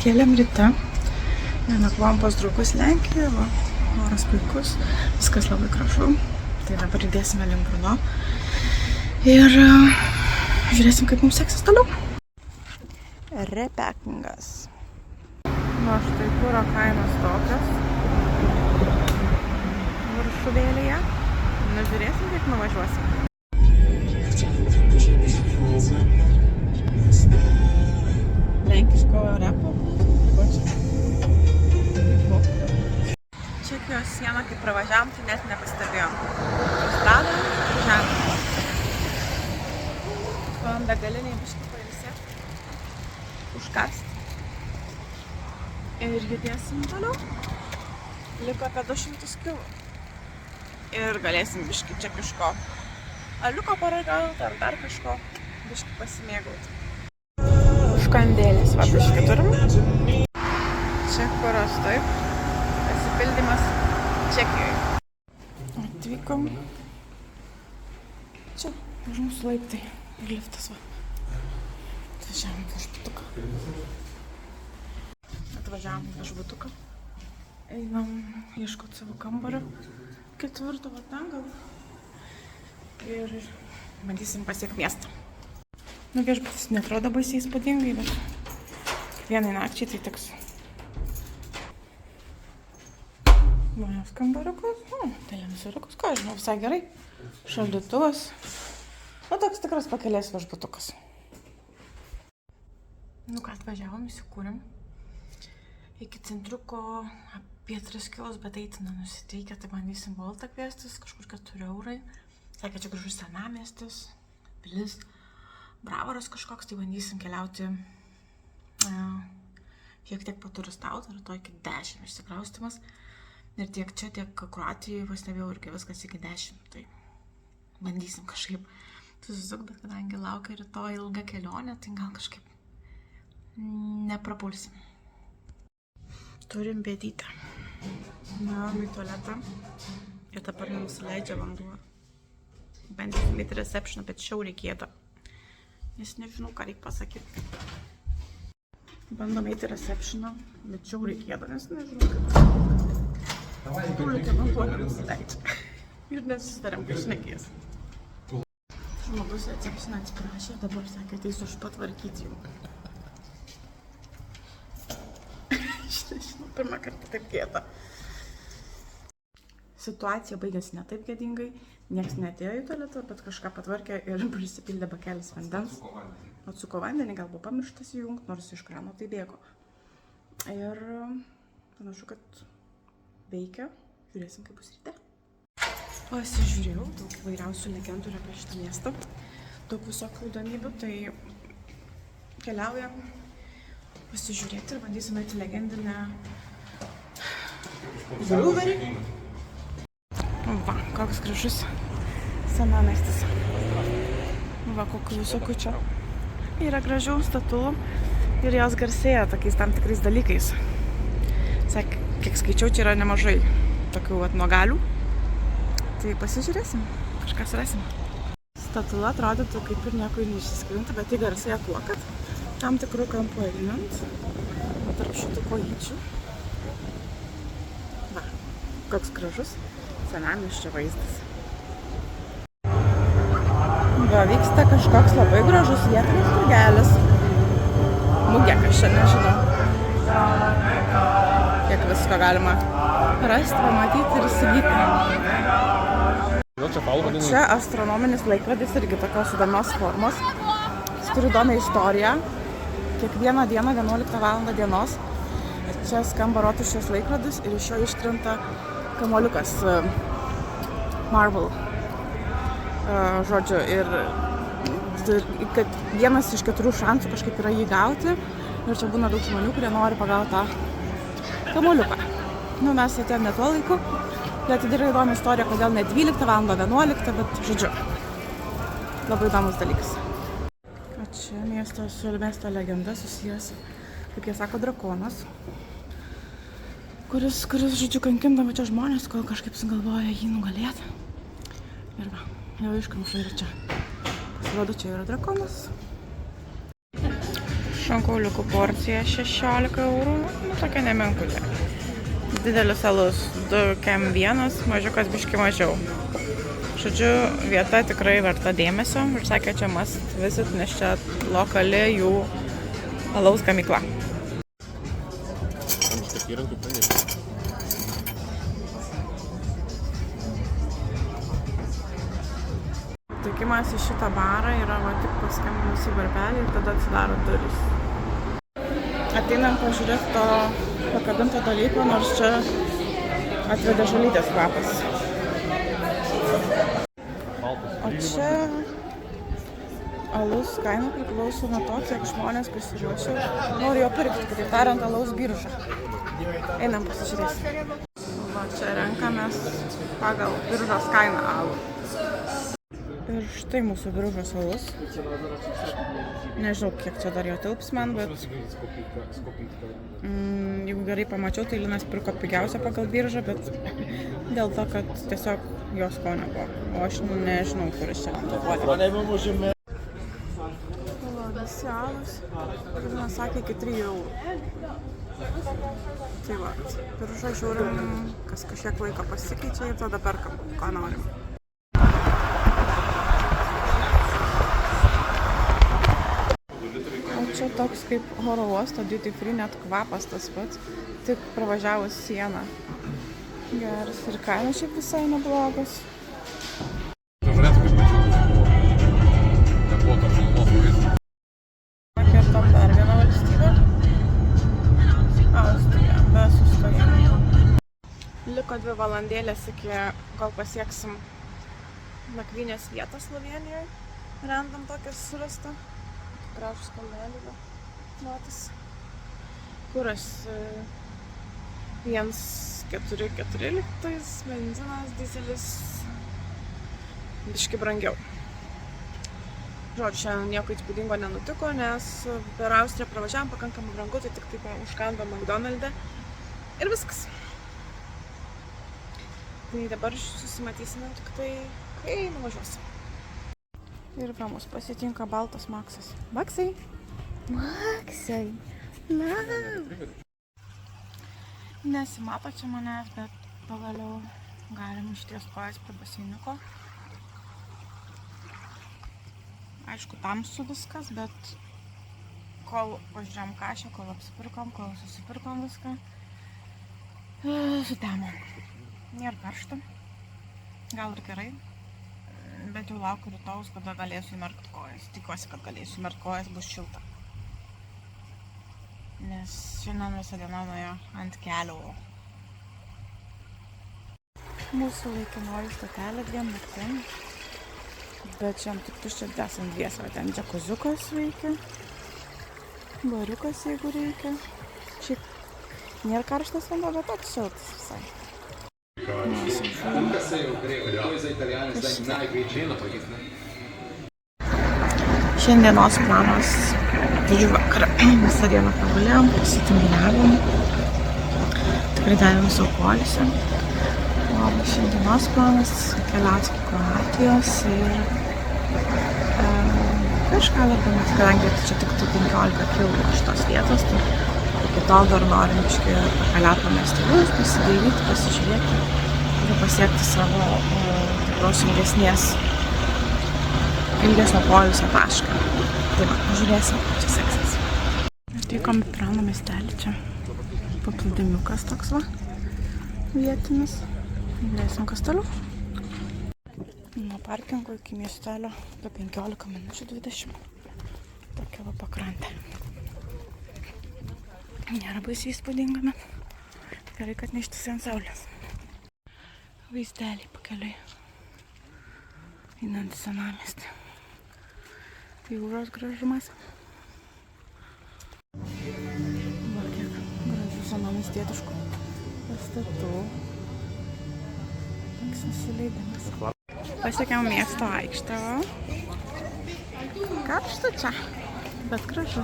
atsikėlėm ryte. Nakvom pas draugus Lenkijoje, oras puikus, viskas labai gražu. Tai dabar judėsime link Brno ir žiūrėsim, kaip mums seksis toliau. Repackingas. Na štai kuro kainos tokios. Viršuvėlėje. Žiūrėsim, kaip nuvažiuosim. Lenkiško repo. Čekijos sieną, kai pravažiavom, tai net nepastebėjom. Autostrada, ženklas. Valam degalinėj biškį pailsėt. Užkast. Ir judėsim toliau. Liko apie 200 km. Ir galėsim biškį čekiško aliuko paragauti ar dar kažko biškį pasimėgauti. Užkandėlės va biškį turim. Čia kuras taip. Pasipildymas Čekijoje. Atvykom. Čia už mūsų laiptai ir liftas va. Atvažiavom viešbutuką. Einam ieškoti savo kambario. 4 va ten gal. Ir bandysim pasiekti miestą. Nu, viešbutis netrodo baisiai įspūdingai, bet vienai nakčiai tai toks manęs kambariukas, televizoriukas, ką žinau, visai gerai. Šaldytuvas. Nu, toks tikras pakelės viešbutukas. Nu, ką atvažiavom, įsikūrėm. Iki centriuko apie 3 km, bet eiti nenusiteikę, tai bandysim Boltą kviestis, kažkur 4 eurai. Sakė, čia gražus senamiestis, pilis, bravaras kažkoks, tai bandysim keliauti šiek tiek paturistauti, ir to iki 10 išsikraustymas. Ir tiek čia, tiek Kroatijoje pastebėjau irgi viskas iki 10, tai bandysim kažkaip susisukti, bet kadangi laukia rytoj ilga kelionė, tai gal kažkaip neprapulsim. Turim bėdytę. Nuėjom į tualetą ir dabar nenusileidžia vanduo. Bandysim eiti receptioną, bet šiauriai gėda. Nes nežinau, ką reikia pasakyti. Bandom eiti receptioną, bet šiauriai gėda, nes nežinau, kaip pasakyti. Tualetė vanduo nenusileidžia. Ir nesusitariam, kai šnekės. Žmogus receptioną atsiprašė, dabar sakė, ateisiu aš patvarkyti jų. Nežinau, pirmą kartą taip gėda. Situacija baigėsi ne taip gėdingai, nieks neatėjo į tualetą, bet kažką patvarkė ir prisipildė bakelis vandens. Atsuko vandenį, gal buvo pamirštas įjungti, nors iš krano tai bėgo. Ir panašu, kad veikia. Žiūrėsim, kaip bus ryte. Pasižiūrėjau, daug įvairiausių legendų apie šitą miestą. Daug visokių įdomybių, tai keliaujam pasižiūrėti ir bandysim eiti legendinę Žaliuverį. Va, koks gražus senamiestis. Va, kokių visokių čia yra gražių statulų ir jos garsėja tokiais tam tikrais dalykais. Sak, kiek skaičiau, čia yra nemažai tokių nuogalių. Tai pasižiūrėsim, kažką surasim. Statula atrodytų kaip ir nieko neišsiskrinta, bet tai garsėja tuo, kad tam tikrų kampų einant tarp šitų kojyčių. Va, koks gražus senamiesčio vaizdas. Va, vyksta kažkoks labai gražus vietinis turgelis. Mugė, kas čia, nežinau. Kiek visko galima rasti, pamatyti ir įsigyti. Čia astronominis laikrodis irgi tokios įdomios formos. Jis turi įdomią istoriją. Kiekvieną dieną 11 val. Dienos čia skamba rotušės laikrodis ir iš jo iškrenta kamuoliukas marble. Žodžiu, ir kad vienas iš 4 šansų kažkaip yra jį gauti. Ir čia būna daug žmonių, kurie nori pagauti tą kamuoliuką. Nu, mes atėjom ne tuo laiku, bet tai yra įdomi istorija, kodėl ne 12 val. 11, bet žodžiu, labai įdomus dalykas. Čia miesto legenda susijęs, kaip jie sako, drakonas, kuris, žodžiu, kankindavo čia žmonės, kol kažkaip sugalvoja jį nugalėti. Ir va, jau iškamša yra čia. Pasirodo, čia yra drakonas. šonkauliukų porcija 16 eurų, nu tokia nemenkutė. Didelis alus 2 kem 1, mažiukas biški mažiau. Žodžiu, vieta tikrai verta dėmesio ir sakė, čia must visit, nes čia lokali jų alaus gamykla. Tikimas į šitą barą yra va tik paskambinus į varpelį ir tada atsidaro durys. Ateinam pažiūrėti to pakabinto dalyko, nors čia atvedė žolytės kvapas. O čia alus kaina priklauso nuo to, kiek žmonės prisiruošia. Noriu jo pirkti, kitaip tariant, alaus biržą. Einam pasižiūrėsim. Va, čia renkamės pagal biržos kainą alų. Ir štai mūsų biržos alus. Nežinau, kiek čia dar jo tilps man, bet jeigu gerai pamačiau, tai Linas pirko pigiausią pagal biržą, bet dėl to, kad tiesiog jo skonio buvo. O aš nežinau, kuris čia galvoja. Visi alus, Linas sakė, iki 3 eurų. Tai va, biržą žiūrim, kas kažkiek laiko pasikeičia ir tada perkam, ką norim. Čia toks kaip oro uosto duty free, net kvapas tas pats, tik pravažiavus sieną. Geras ir kainos šiaip visai neblogos. Pakirtom dar vieną valstybę. Austrija, be sustojimų. Liko 2 valandėlės iki kol pasieksim nakvynės vietą Slovėnijoje. Randam tokią surastą. Gražus kalnelį, matas. Kuras 1,414, benzinas, dizelis biški brangiau. Žodžiu, šiandien nieko įspūdingo nenutiko, nes per Austriją pravažiavom pakankamai brangu, tai tik taip užkandom McDonald'e ir viskas. Tai dabar susimatysime tik tai, kai nuvažiuosim. Ir va, mus pasitinka baltas Maksas. Maksai! Maksai! Na! Nesimato čia manęs, bet pagaliau galim išties kojas prie baseiniuko. Aišku, tamsu viskas, bet kol pažiūrėjom kašę, kol apsipirkom, kol susipirkom viską, sutemom. Nėra karšta. Gal ir gerai. Bet jau laukiu rytojaus, kada galėsiu įmerkti kojas. Tikiuosi, kad galėsiu įmerkti kojas, bus šilta. Nes šiandien visą dieną nuėjo ant kelio. Mūsų laikinoji stotelė 2 naktim. Bet šiandien tik tuščia esam dviese. Ten džakuziukas veikia. Bariukas, jeigu reikia. Šiaip nėra karštas vanduo, bet toks šiltas visai. Šiandienos planas, žodžiu, vakarą visą dieną pagulėjom, pasitinginiavom, tikrai davėm savo poilsį. O šiandienos planas keliauti iki Kroatijos ir kažką dar pamatyti, kadangi čia tik 15 km iš tos vietos, tai iki tol dar norim biškį pakeliauti po miestelius, pasidairyti, pasižiūrėti ir pasiekti savo tikros ilgesnio poilsio tašką. Tai va, žiūrėsim, čia seksis. Atvykom į Prano miestelį, čia paplūdimiukas toks va, vietinis. Žiūrėsim, kas toliau. Nuo parkingo iki miestelio apie 15 minučių 20. Tokia va pakrantė. Nėra baisiai įspūdinga, bet gerai, kad neištisai ant saulės. Vaizdeliai pakeliai. Einant į senamiestį. Jūros gražumas. Va, kiek gražių senamiestietiškų pastatų. Toks nusileidimas. Pasiekėm miesto aikštę. Karšta čia, bet gražu.